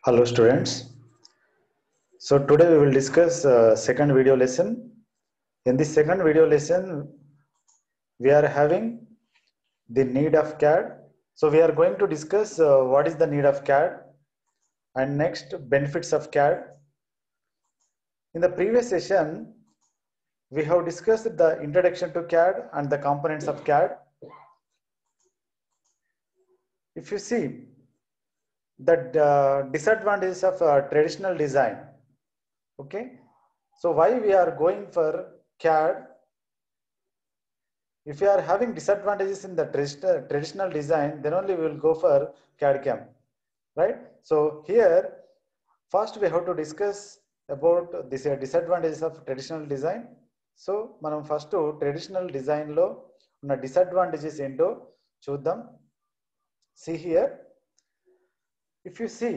Hello students. So today we will discuss second video lesson. In this second video lesson, we are having the need of CAD. So we are going to discuss what is the need of CAD and next benefits of CAD. In the previous session, we have discussed the introduction to CAD and the components of CAD. If you see the disadvantages of traditional design, okay, so why we are going for CAD? If you are having disadvantages in the traditional design, then only we will go for CAD CAM, right? So here, first we have to discuss about this disadvantages of traditional design. So మనం first traditional design లో ఉన్న disadvantages ఏంటో చూద్దాం. See here, if you see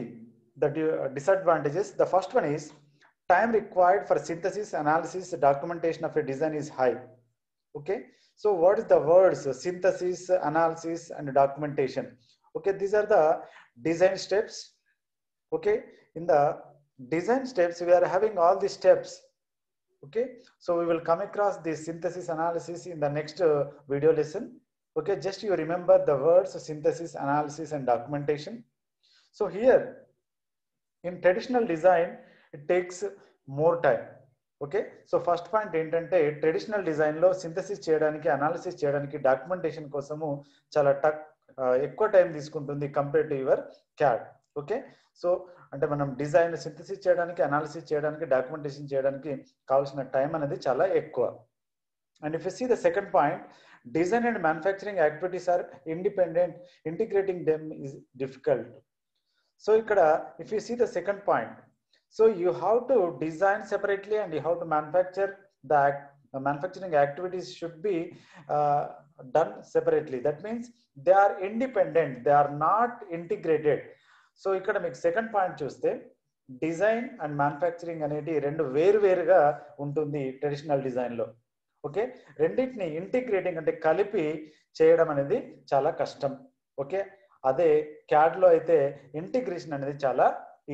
the disadvantages, the first one is time required for synthesis, analysis, documentation of a design is high. Okay, so what is the words synthesis, analysis and documentation? Okay, these are the design steps. Okay, in the design steps we are having all these steps. Okay, so we will come across the synthesis analysis in the next video lesson. Okay, just you remember the words synthesis, analysis and documentation. So here in traditional design it takes more time. Okay, so first point ఏంటంటే traditional డిజైన్లో synthesis చేయడానికి, analysis చేయడానికి, documentation కోసము చాలా ఎక్కువ time తీసుకుంటుంది compare to your CAD. Okay, so అంటే మనం డిజైన్ సింథసిస్ చేయడానికి, అనాలిసిస్ చేయడానికి, డాక్యుమెంటేషన్ చేయడానికి కావాల్సిన టైం అనేది చాలా ఎక్కువ. And if you see the second point, design and manufacturing activities are independent, integrating them is difficult. So ఇక్కడ if you see the second point, so you have to design separately and you have to manufacture the manufacturing activities should be done separately. That means they are independent, they are not integrated. So ikkada meek second point chuste design and manufacturing anedi rendu వేరుగా ఉంటుంది traditional design లో. Okay, రెండింటిని integrating అంటే కలిపి చేయడం అనేది చాలా కష్టం. ఓకే, అదే CAD లో అయితే ఇంటిగ్రేషన్ అనేది చాలా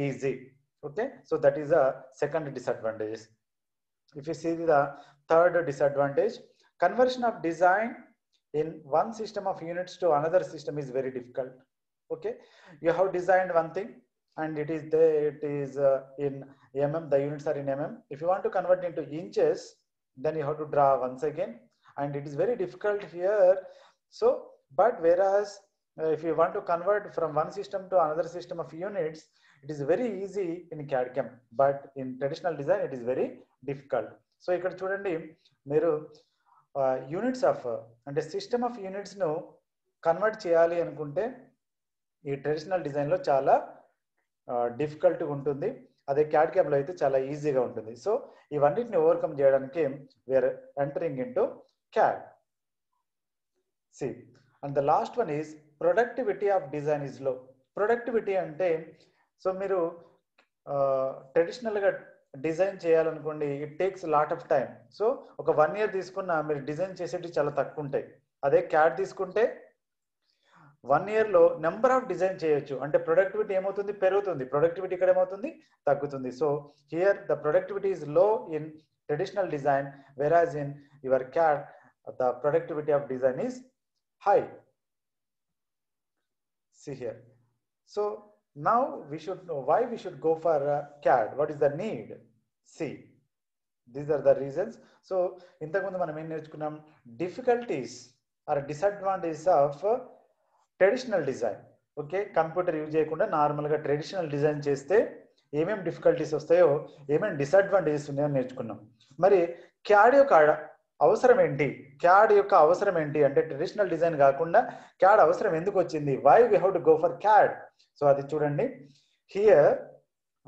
easy. Okay, so that is a second disadvantage. If you see the third disadvantage, conversion of design in one system of units to another system is very difficult. Okay, you have designed one thing and it is there, it is in mm, the units are in mm. If you want to convert into inches, then you have to draw once again and it is very difficult here. So but whereas if you want to convert from one system to another system of units, it is very easy in CAD CAM, but in traditional design it is very difficult. So ఇక్కడ చూడండి, మీరు units of అంటే system of units ను convert చేయాలి అనుకుంటే ఈ traditional design లో చాలా డిఫికల్ట్ ఉంటుంది. అదే CAD CAM లో అయితే చాలా ఈజీగా ఉంటుంది. సో ఇవన్నిటిని ఓవర్కమ్ చేయడానికి we're entering into CAD. See, and the last one is productivity of design is low. Productivity అంటే, సో మీరు ట్రెడిషనల్గా డిజైన్ చేయాలనుకోండి, it takes lot of time. So ఒక 1 year తీసుకున్న మీరు డిజైన్ చేసేవి చాలా తక్కువ ఉంటాయి. అదే CAD తీసుకుంటే 1 year లో నెంబర్ ఆఫ్ డిజైన్ చేయొచ్చు. అంటే ప్రొడక్టివిటీ ఏమవుతుంది, పెరుగుతుంది. ప్రొడక్టివిటీ ఇక్కడ ఏమవుతుంది, తగ్గుతుంది. So here the productivity is low in traditional design, whereas in your CAD the productivity of design is high. See here. So now we should know why we should go for CAD. What is the need? See, these are the reasons. So ఇంతకుముందు మనం ఏం నేర్చుకున్నాం, difficulties or disadvantages of traditional design. Okay, computer use చేయకుండా నార్మల్గా traditional design చేస్తే ఏమేమి difficulties వస్తాయో, ఏమేమి డిసడ్వాంటేజెస్ ఉన్నాయో నేర్చుకున్నాం. మరి CAD యొక్క అవసరం ఏంటి, CAD యొక్క అవసరం ఏంటి అంటే ట్రెడిషనల్ డిజైన్ కాకుండా CAD అవసరం ఎందుకు వచ్చింది, why we have to go for CAD. So అది చూడండి, here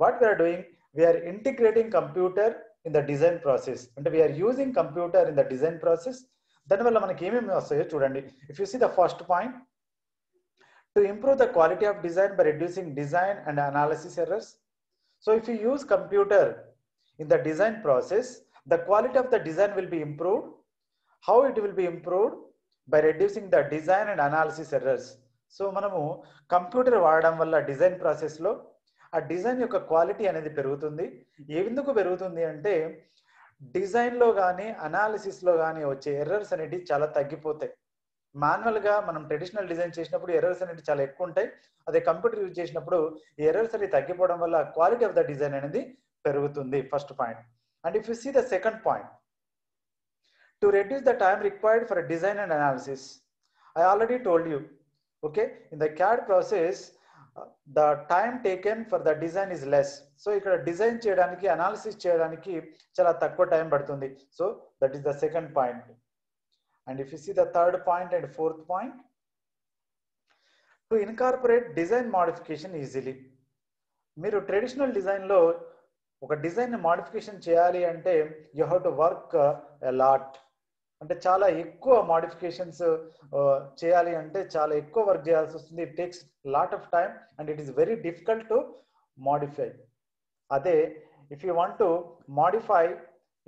what we're doing, we're integrating computer in the design process. అంటే we're using computer in the design process. దానివల్ల మనకి ఏమేమి వస్తాయో చూడండి. If you see the first point, to improve the quality of design by reducing design and analysis errors. So if you use computer in the design process, the quality of the design will be improved. How it will be improved? By reducing the design and analysis errors. So మనము computer వాడడం వల్ల design process లో ఆ design యొక్క quality అనేది పెరుగుతుంది. ఎందుకు పెరుగుతుంది అంటే డిజైన్లో కానీ అనాలిసిస్లో కానీ వచ్చే ఎర్రర్స్ అనేవి చాలా తగ్గిపోతాయి. మాన్యువల్గా మనం ట్రెడిషనల్ డిజైన్ చేసినప్పుడు ఎర్రర్స్ అనేవి చాలా ఎక్కువ ఉంటాయి. అదే కంప్యూటర్ యూజ్ చేసినప్పుడు ఈ ఎర్రర్స్ అనేవి తగ్గిపోవడం వల్ల క్వాలిటీ ఆఫ్ ద డిజైన్ అనేది పెరుగుతుంది. First point. And if you see the second point, to reduce the time required for design and analysis, I already told you, okay, in the CAD process the time taken for the design is less. So ఇక్కడ design చేయడానికి analysis చేయడానికి చాలా తక్కువ time పడుతుంది. So that is the second point. And if you see the third point and fourth point, to incorporate design modification easily. మీరు traditional డిజైన్లో ఒక design modification చేయాలి అంటే you have to work a lot. అంటే చాలా ఎక్కువ modifications చేయాలి అంటే చాలా ఎక్కువ వర్క్ చేయాల్సి వస్తుంది. It takes lot of time and it is very difficult to modify. అదే if you want to modify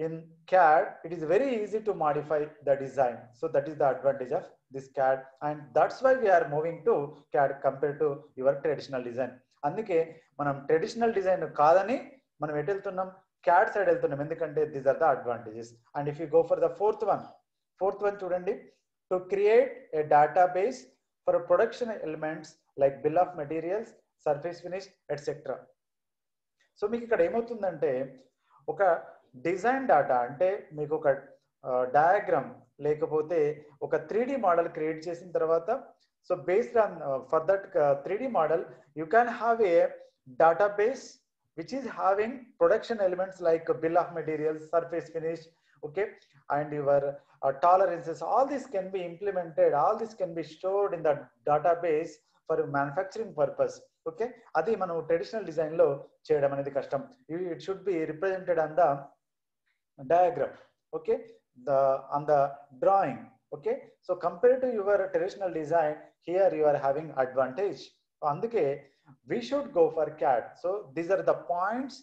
in CAD, it is very easy to modify the design. So that is the advantage of this CAD, and that's why we are moving to CAD compared to your traditional design. అందుకే మనం traditional design కాదని మనం ఎటు వెళ్తున్నాం, CAD side వెళ్తున్నాం. ఎందుకంటే these are the advantages. And if you go for the fourth one చూడండి, to create a database for production elements like bill of materials, surface finish etcetera. So మీకు ఇక్కడ ఏమవుతుందంటే ఒక డిజైన్ డేటా అంటే మీకు ఒక డయాగ్రామ్ లేకపోతే ఒక 3D మోడల్ క్రియేట్ చేసిన తర్వాత, so based on for that 3D model you can have a database which is having production elements like bill of materials, surface finish, okay, and your tolerances. All this can be implemented, all this can be stored in the database for manufacturing purpose. Okay, adi manu traditional design lo cheyadam anedi kashtam. It should be represented on the diagram, okay, on the drawing. Okay, so compared to your traditional design, here you are having advantage. Anduke we should go for CAD. So these are the points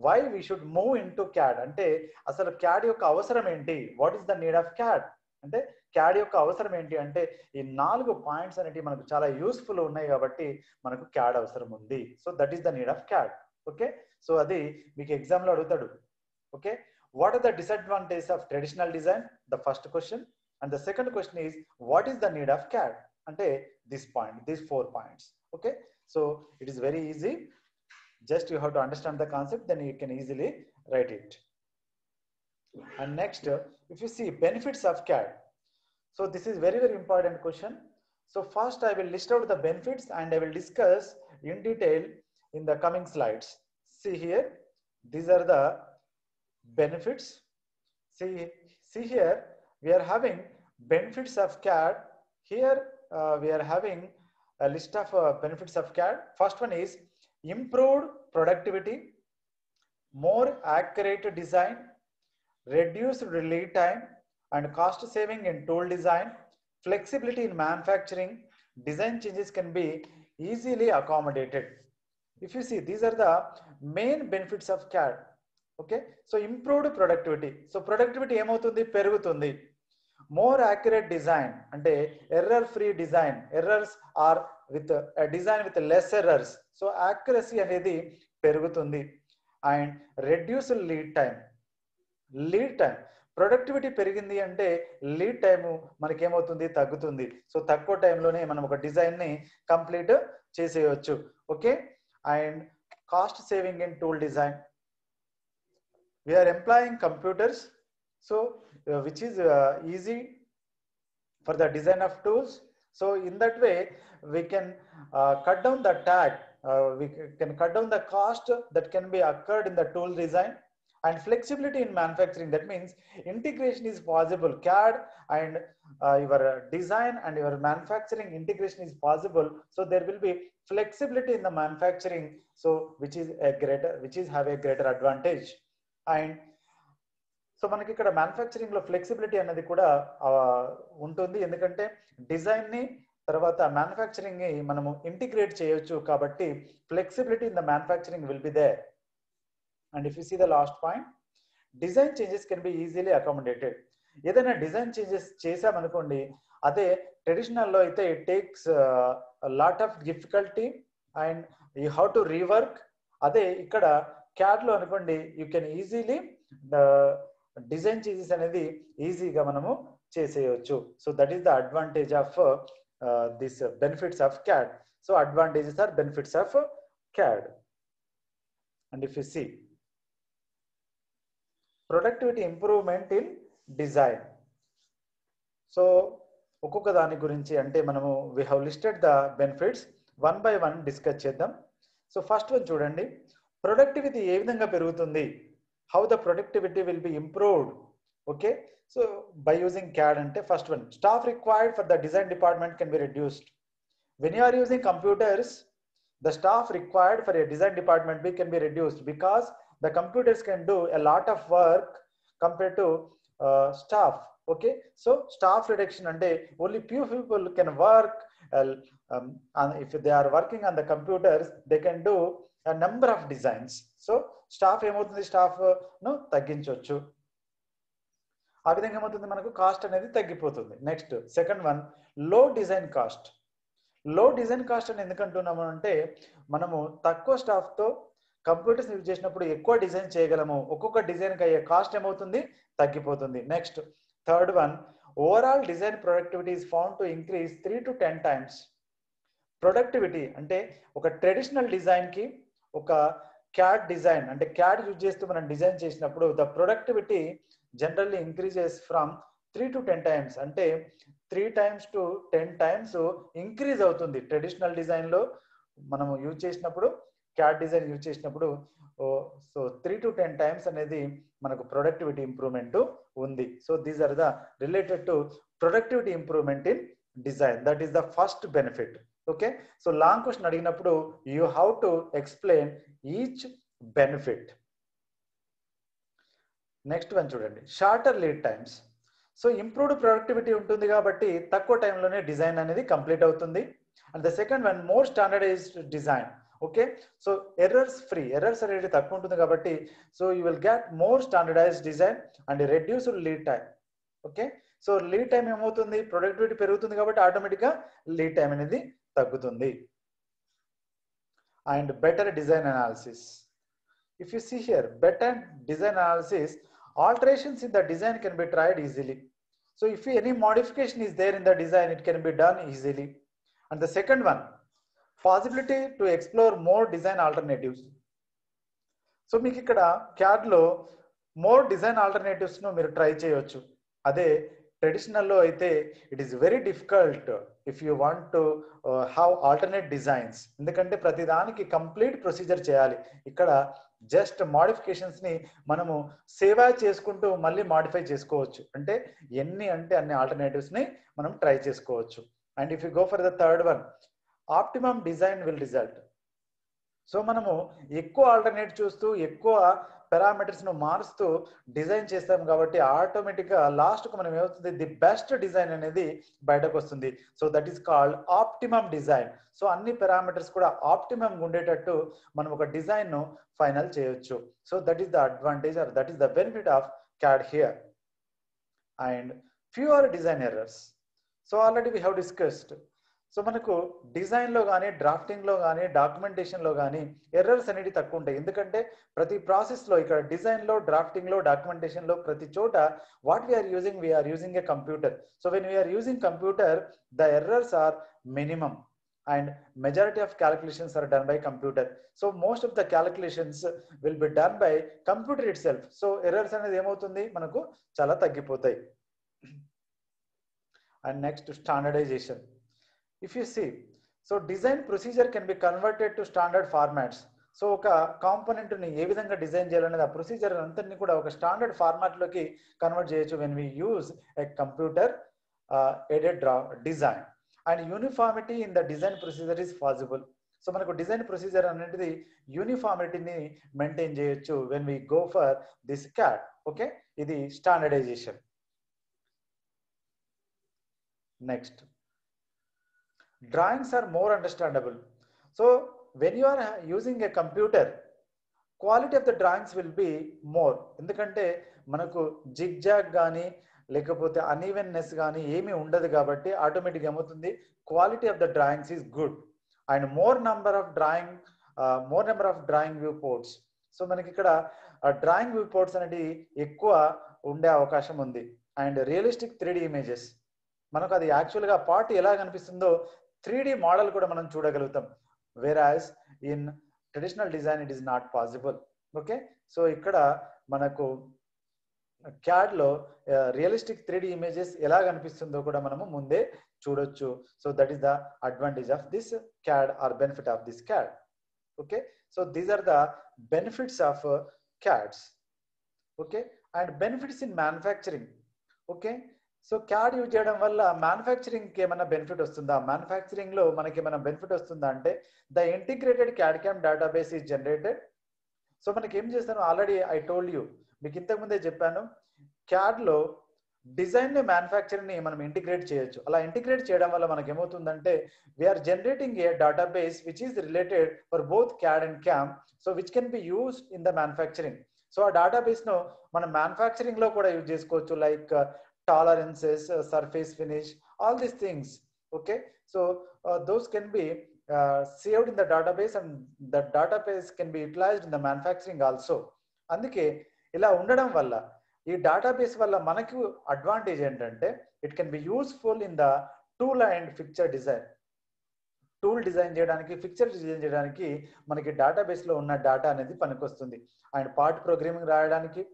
why we should move into CAD. అంటే అసలు CAD యొక్క అవసరం ఏంటి, what is the need of CAD అంటే CAD యొక్క అవసరం ఏంటి అంటే ఈ 4 పాయింట్స్ అనేవి మనకు చాలా యూస్ఫుల్ ఉన్నాయి కాబట్టి మనకు CAD అవసరం ఉంది. So that is the need of CAD. Okay, so అది మీకు ఎగ్జామ్ లో అడుగుతాడు. Okay, what are the disadvantages of traditional design, the first question. And the second question is what is the need of CAD అంటే this point, these 4 points. Okay, so it is very easy, just you have to understand the concept, then you can easily write it. And next, if you see benefits of CAD, so this is very important question. So first I will list out the benefits and I will discuss in detail in the coming slides. See here, these are the benefits. See here, we are having benefits of CAD. Here we are having a list of benefits of CAD. First one is improved productivity, more accurate design, reduced lead time and cost saving in tool design, flexibility in manufacturing, design changes can be easily accommodated. If you see, these are the main benefits of CAD. Okay, so improved productivity. So productivity ఏమవుతుంది, పెరుగుతుంది. More accurate design అంటే error free design, errors are with a design with less errors, so accuracy అనేది పెరుగుతుంది. And reduce lead time. Productivity పెరిగింది అంటే lead time మనకి ఏమవుతుంది, తగ్గుతుంది. సో తక్కువ టైంలోనే మనం ఒక డిజైన్ ని కంప్లీట్ చేసేయచ్చు. Okay, and cost saving in tool design. We are employing computers, so which is easy for the design of tools. So in that way we can cut down the tag, we can cut down the cost that can be occurred in the tool design. And flexibility in manufacturing, that means integration is possible. CAD and your design and your manufacturing integration is possible, so there will be flexibility in the manufacturing, so which is have a greater advantage. And so మనకి ఇక్కడ manufacturing లో flexibility అనేది కూడా ఉంటుంది, ఎందుకంటే design ని తర్వాత manufacturing ని మనము ఇంటిగ్రేట్ చేయొచ్చు కాబట్టి flexibility in the manufacturing will be there. And if you see the last point, design changes can be easily accommodated. ఏదైనా డిజైన్ చేంజెస్ చేసామనుకోండి, అదే ట్రెడిషనల్ లో అయితే it takes lot of difficulty and you have to rework అదే ఇక్కడ CAD లో అనుకోండి you can easily design చేసేసి అనేది ఈజీగా మనము చేసేయచ్చు. So that is the advantage of this benefits of CAD. So advantages or benefits of CAD. And if you see productivity improvement in design. So ఒక్కొక్క దాని గురించి అంటే మనము we have listed the benefits one by one discuss చేద్దాం. So first one చూడండి, productivity ఏ విధంగా పెరుగుతుంది, how the productivity will be improved. Okay, so by using CAD అంటే first one, staff required for the design department can be reduced. When you are using computers, the staff required for a design department can be reduced because the computers can do a lot of work compared to staff. Okay, so staff reduction ante only few people can work, and if they are working on the computers they can do a number of designs. So staff ఏమవుతుంది, staff ను తగ్గించవచ్చు. ఆ విధంగా ఏమవుతుంది, మనకు cost అనేది తగ్గిపోతుంది. Next second one, లో డిజైన్ కాస్ట్. లో డిజైన్ కాస్ట్ అని ఎందుకంటున్నాము అంటే మనము తక్కువ స్టాఫ్తో కంప్యూటర్స్ యూజ్ చేసినప్పుడు ఎక్కువ డిజైన్ చేయగలము. ఒక్కొక్క డిజైన్కి అయ్యే కాస్ట్ ఏమవుతుంది, తగ్గిపోతుంది. Next third one, overall design productivity is found to increase 3 to 10 times. Productivity అంటే ఒక ట్రెడిషనల్ డిజైన్కి ఒక క్యాడ్ డిజైన్ అంటే క్యాడ్ యూజ్ చేస్తూ మనం డిజైన్ చేసినప్పుడు the productivity generally increases from 3 to 10 times. అంటే 3 times to 10 times ఇంక్రీజ్ అవుతుంది. ట్రెడిషనల్ డిజైన్లో మనము యూజ్ చేసినప్పుడు, క్యాడ్ డిజైన్ యూజ్ చేసినప్పుడు సో 3 to 10 times అనేది మనకు ప్రొడక్టివిటీ ఇంప్రూవ్మెంట్ ఉంది. So these are the related to productivity improvement in design. That is the first benefit. Okay, so long question అడిగినప్పుడు you have to explain each benefit. Next one చూడండి, shorter lead times. So improved productivity ఉంటుంది కాబట్టి తక్కువ టైంలోనే design అనేది complete అవుతుంది. And the second one, more standardised design. Okay, so errors free, errors అనేది తక్కువ ఉంటుంది కాబట్టి so you will get more standardised design and reduced lead time. Okay, so lead time ఏమవుతుంది, ప్రొడక్టివిటీ పెరుగుతుంది కాబట్టి ఆటోమేటిక్గా లీడ్ టైం అనేది తగ్గుతుంది. And better design analysis. If you see here, better design analysis, alterations in the design can be tried easily. So if any modification is there in the design, it can be done easily. And the second one, possibility to explore more design alternatives. So మీకు ఇక్కడ CAD లో more design alternatives ను మీరు try చేయొచ్చు. అదే ట్రెడిషనల్లో అయితే it is very difficult if you want to have alternate designs. ఎందుకంటే ప్రతిదానికి కంప్లీట్ ప్రొసీజర్ చేయాలి. ఇక్కడ జస్ట్ మోడిఫికేషన్స్ ని మనము సేవ్ చేసుకుంటూ మళ్ళీ మాడిఫై చేసుకోవచ్చు. అంటే ఎన్ని అంటే అన్ని ఆల్టర్నేటివ్స్ ని మనం ట్రై చేసుకోవచ్చు. And if you go for the third one, optimum design will result. So మనము ఎక్కువ ఆల్టర్నేట్ చూస్తూ ఎక్కువ పారామీటర్స్ ను మారుస్తూ డిజైన్ చేస్తాం కాబట్టి ఆటోమేటిక్ గా లాస్ట్ కు మనం ఏమవుతుంది, ది బెస్ట్ డిజైన్ అనేది బయటకు వస్తుంది. So that is called optimum design. So అన్ని పారామీటర్స్ కూడా ఆప్టిమమ్ ఉండేటట్టు మనం ఒక డిజైన్ ను ఫైనల్ చేయొచ్చు. So that is the advantage are that is the benefit of CAD here. And fewer design errors. So already we have discussed. So మనకు డిజైన్లో కానీ డ్రాఫ్టింగ్లో కానీ డాక్యుమెంటేషన్లో కానీ ఎర్రర్స్ అనేవి తక్కువ ఉంటాయి. ఎందుకంటే ప్రతి ప్రాసెస్లో ఇక్కడ డిజైన్లో, డ్రాఫ్టింగ్లో, డాక్యుమెంటేషన్లో ప్రతి చోట what we're using a computer. So when we're using computer the errors are minimum and majority of calculations are done by computer. So most of the calculations will be done by computer itself. So errors అనేది ఏమవుతుంది, మనకు చాలా తగ్గిపోతాయి. And next, standardization. If you see, so design procedure can be converted to standard formats. So ఒక component ని ఏ విధంగా design చేయాలనేది ఆ ప్రొసీజర్ అంతని కూడా ఒక స్టాండర్డ్ ఫార్మాట్ లోకి కన్వర్ట్ చేయొచ్చు when we use a computer aided design. And uniformity in the design procedure is possible. So మనకు డిజైన్ ప్రొసీజర్ అనేది యూనిఫార్మిటీని మెయింటైన్ చేయొచ్చు when we go for this CAD. Okay, ఇది standardization. Next, drawings are more understandable. So when you are using a computer, quality of the drawings will be more. ఎందుకంటే మనకు zigzag కానీ లేకపోతే అన్ఈవెన్నెస్ కానీ ఏమీ ఉండదు కాబట్టి ఆటోమేటిక్ ఏమవుతుంది, quality of the drawings is good. And more number of drawing more number of drawing view ports. So మనకి ఇక్కడ డ్రాయింగ్ వ్యూ పోర్ట్స్ అనేది ఎక్కువ ఉండే అవకాశం ఉంది. అండ్ రియలిస్టిక్ 3D ఇమేజెస్, మనకు అది యాక్చువల్గా పార్ట్ ఎలా కనిపిస్తుందో 3D మోడల్ కూడా మనం చూడగలుగుతాం. Whereas in traditional design it is not possible. Okay, so ఇక్కడ మనకు CAD లో రియలిస్టిక్ 3D ఇమేజెస్ ఎలా కనిపిస్తుందో కూడా మనము ముందే చూడొచ్చు. So that is the advantage of this CAD or benefit of this CAD. Okay, so these are the benefits of CADs. Okay, and benefits in manufacturing. Okay, so CAD use చేయడం వల్ల మ్యానుఫ్యాక్చరింగ్కి ఏమైనా benefit వస్తుందా, మ్యానుఫ్యాక్చరింగ్లో మనకి ఏమైనా benefit వస్తుందా అంటే the integrated CAD/CAM database is generated. So మనకి ఏం చేస్తాను, ఆల్రెడీ ఐ టోల్డ్ యూ, మీకు ఇంతకు ముందే చెప్పాను, CAD లో డిజైన్ ని మ్యానుఫ్యాక్చరింగ్ ని మనం ఇంటిగ్రేట్ చేయొచ్చు. అలా ఇంటిగ్రేట్ చేయడం వల్ల మనకి ఏమవుతుందంటే we're generating a database which is related for both CAD and CAM, so which can be used in the manufacturing. So ఆ డేటాబేస్ ను మనం మ్యానుఫ్యాక్చరింగ్ లో కూడా యూజ్ చేసుకోవచ్చు, like tolerances, surface finish, all these things. Okay, so those can be saved in the database and the database can be utilized in the manufacturing also. అందుకే ఇలా ఉండడం వల్ల, ఈ డేటాబేస్ వల్ల మనకు అడ్వాంటేజ్ ఏంటంటే it can be useful in the tool and fixture design. Tool design చేయడానికి, fixture design చేయడానికి మనకి డేటాబేస్ లో ఉన్న డేటా అనేది పనికొస్తుంది. అండ్ పార్ట్ ప్రోగ్రామింగ్ రాయడానికి,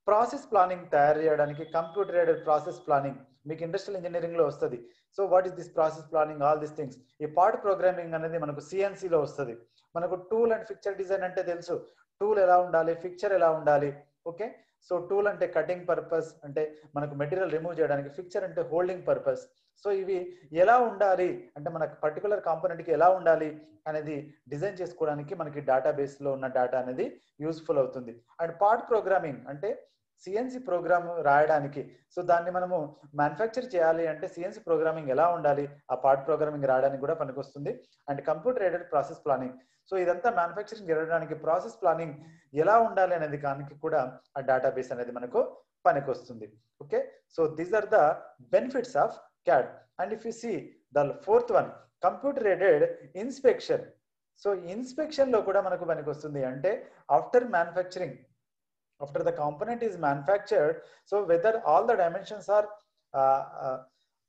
ప్రాసెస్ ప్లానింగ్ తయారు చేయడానికి, కంప్యూటర్ ఎయిడెడ్ ప్రాసెస్ ప్లానింగ్ మీకు ఇండస్ట్రియల్ ఇంజనీరింగ్ లో వస్తుంది. So what is this process planning, all these things. ఈ పార్ట్ ప్రోగ్రామింగ్ అనేది మనకు CNC లో వస్తుంది. మనకు టూల్ అండ్ ఫిక్చర్ డిజైన్ అంటే తెలుసు, టూల్ ఎలా ఉండాలి, ఫిక్చర్ ఎలా ఉండాలి. ఓకే, సో టూల్ అంటే కటింగ్ పర్పస్, అంటే మనకు మెటీరియల్ రిమూవ్ చేయడానికి, ఫిక్చర్ అంటే హోల్డింగ్ పర్పస్. సో ఇవి ఎలా ఉండాలి అంటే మనకు పర్టికులర్ కాంపోనెంట్ కి ఎలా ఉండాలి అనేది డిజైన్ చేసుకోవడానికి మనకి డేటాబేస్ లో ఉన్న డేటా అనేది యూస్ఫుల్ అవుతుంది. అండ్ పార్ట్ ప్రోగ్రామింగ్ అంటే CNC ప్రోగ్రామ్ రాయడానికి, సో దాన్ని మనము మ్యానుఫ్యాక్చర్ చేయాలి అంటే CNC ప్రోగ్రామింగ్ ఎలా ఉండాలి, ఆ పార్ట్ ప్రోగ్రామింగ్ రాయడానికి కూడా పనికొస్తుంది. And computer aided process planning, so ఇదంతా మ్యానుఫ్యాక్చరింగ్ జరగడానికి ప్రాసెస్ ప్లానింగ్ ఎలా ఉండాలి అనేది దానికి కూడా ఆ డేటాబేస్ అనేది మనకు పనికొస్తుంది. Okay, so these are the benefits of CAD. And if you see the fourth one, computer aided inspection. So inspection లో కూడా మనకు పనికొస్తుంది. అంటే after manufacturing, after the component is manufactured, so whether all the dimensions are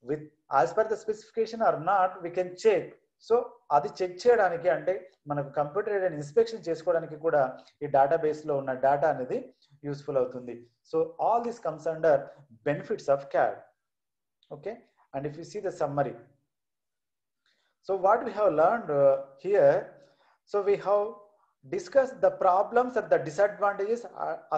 with as per the specification or not, we can check. So అది check చేయడానికి అంటే మనకు computer aided inspection చేసుకోవడానికి కూడా ఈ డేటాబేస్ లో ఉన్న డేటా అనేది యూస్ఫుల్ అవుతుంది. So all this comes under benefits of CAD. Okay, and if you see the summary, so what we have learned here, so we have discuss the problems and the disadvantages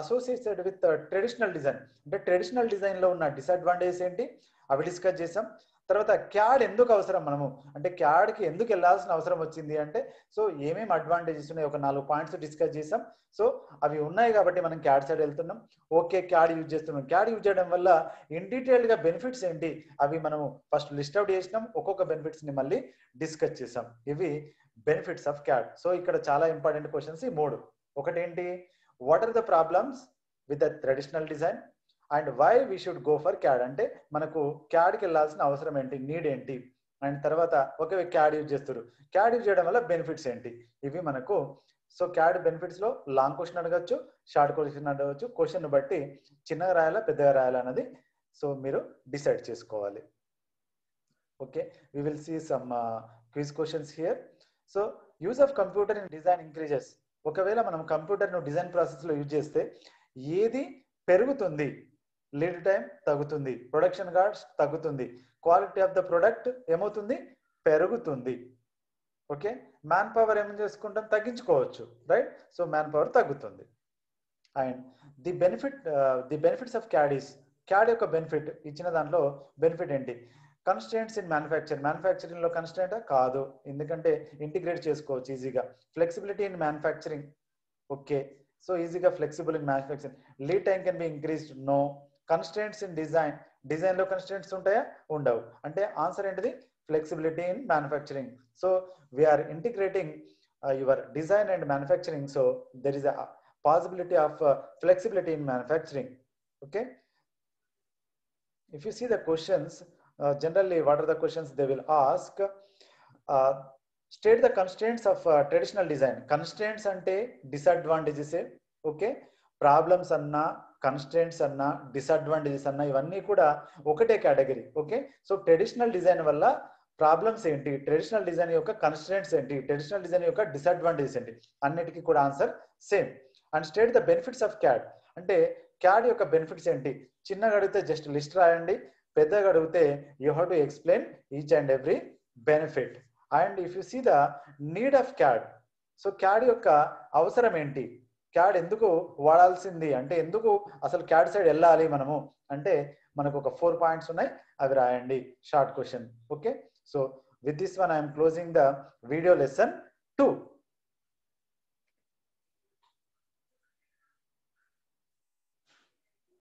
associated with the traditional design. అంటే traditional design లో ఉన్న disadvantages ఏంటి అవి discuss చేసాం. తర్వాత CAD ఎందుకు అవసరం, మనము అంటే CAD కి ఎందుకు వెళ్ళాల్సిన అవసరం వచ్చింది అంటే, సో ఏమేమి అడ్వాంటేజెస్ ఉన్నాయి, ఒక 4 పాయింట్స్ డిస్కస్ చేసాం. సో అవి ఉన్నాయి కాబట్టి మనం CAD సైడ్ వెళ్తున్నాం. ఓకే, CAD యూజ్ చేస్తున్నాం. CAD యూజ్ చేయడం వల్ల ఇన్ డీటెయిల్ గా బెనిఫిట్స్ ఏంటి అవి మనము ఫస్ట్ లిస్ట్ అవుట్ చేసినాం, ఒక్కొక్క బెనిఫిట్స్ ని మళ్ళీ డిస్కస్ చేసాం. ఇవి బెనిఫిట్స్ ఆఫ్ CAD. సో ఇక్కడ చాలా ఇంపార్టెంట్ క్వశ్చన్స్ ఈ 3. ఒకటేంటి, what are the problems with the traditional design and why we should go for CAD. అంటే మనకు CAD కి వెళ్ళాల్సిన అవసరం ఏంటి, నీడ్ ఏంటి. అండ్ తర్వాత ఓకే CAD యూజ్ చేస్తారు, CAD యూజ్ చేయడం వల్ల బెనిఫిట్స్ ఏంటి, ఇవి మనకు. సో CAD బెనిఫిట్స్ లో లాంగ్ క్వశ్చన్ అడగచ్చు, షార్ట్ క్వశ్చన్ అడగచ్చు. క్వశ్చన్ బట్టి చిన్నగా రాయాలా పెద్దగా రాయాలా అన్నది సో మీరు డిసైడ్ చేసుకోవాలి. Okay, we will see some quiz questions here. So use of computer in design increases. ఒకవేళ మనం కంప్యూటర్ ను డిజైన్ ప్రాసెస్ లో యూజ్ చేస్తే ఏది పెరుగుతుంది, లీడ్ టైం తగ్గుతుంది, ప్రొడక్షన్ కాస్ట్ తగ్గుతుంది, క్వాలిటీ ఆఫ్ ద ప్రొడక్ట్ ఏమవుతుంది, పెరుగుతుంది. ఓకే, మ్యాన్ పవర్ ఏం చేసుకుంటాం, తగ్గించుకోవచ్చు, రైట్. సో మ్యాన్ పవర్ తగ్గుతుంది. And the benefits of CAD is, CAD యొక్క బెనిఫిట్ ఇచ్చిన దాంట్లో బెనిఫిట్ ఏంటి, కన్స్ట్రెంట్స్ ఇన్ మ్యానుఫ్యాక్చరింగ్ లో కన్స్ట్రెంట్ కాదు, ఎందుకంటే ఇంటిగ్రేట్ చేసుకోవచ్చు ఈజీగా. Flexibility in manufacturing, okay, so ఈజీగా flexible in manufacturing. Lead time can be increased, no. Constraints in design లో కన్స్ట్రెంట్స్ ఉంటాయా, ఉండవు. అంటే ఆన్సర్ ఏంటిది, flexibility in manufacturing. So we're integrating your design and manufacturing, so there is a possibility of flexibility in manufacturing. Okay, if you see the questions, generally what are the questions they will ask, state the constraints of traditional design. Constraints అంటే disadvantages. Okay, problems అన్నా constraints అన్నా disadvantages అన్నా ఇవన్నీ కూడా ఒకటే category. Okay, so traditional design వల్ల problems ఏంటి, traditional design యొక్క కన్స్ట్రెంట్స్ ఏంటి, ట్రెడిషనల్ డిజైన్ యొక్క డిసడ్వాంటేజెస్ ఏంటి, అన్నిటికీ కూడా answer same. And state the benefits of CAD అంటే క్యాడ్ యొక్క బెనిఫిట్స్ ఏంటి. చిన్నగా అడిగితే జస్ట్ లిస్ట్ రాయండి, పెద్దగా అడిగితే you have to explain each and every benefit. And if you see the need of CAD, so CAD యొక్క అవసరం ఏంటి, క్యాడ్ ఎందుకు వాడాల్సింది అంటే ఎందుకు అసలు క్యాడ్ సైడ్ వెళ్ళాలి మనము అంటే మనకు ఒక 4 పాయింట్స్ ఉన్నాయి, అవి రాయండి, short question. Okay, so with this one I'm closing the video lesson 2.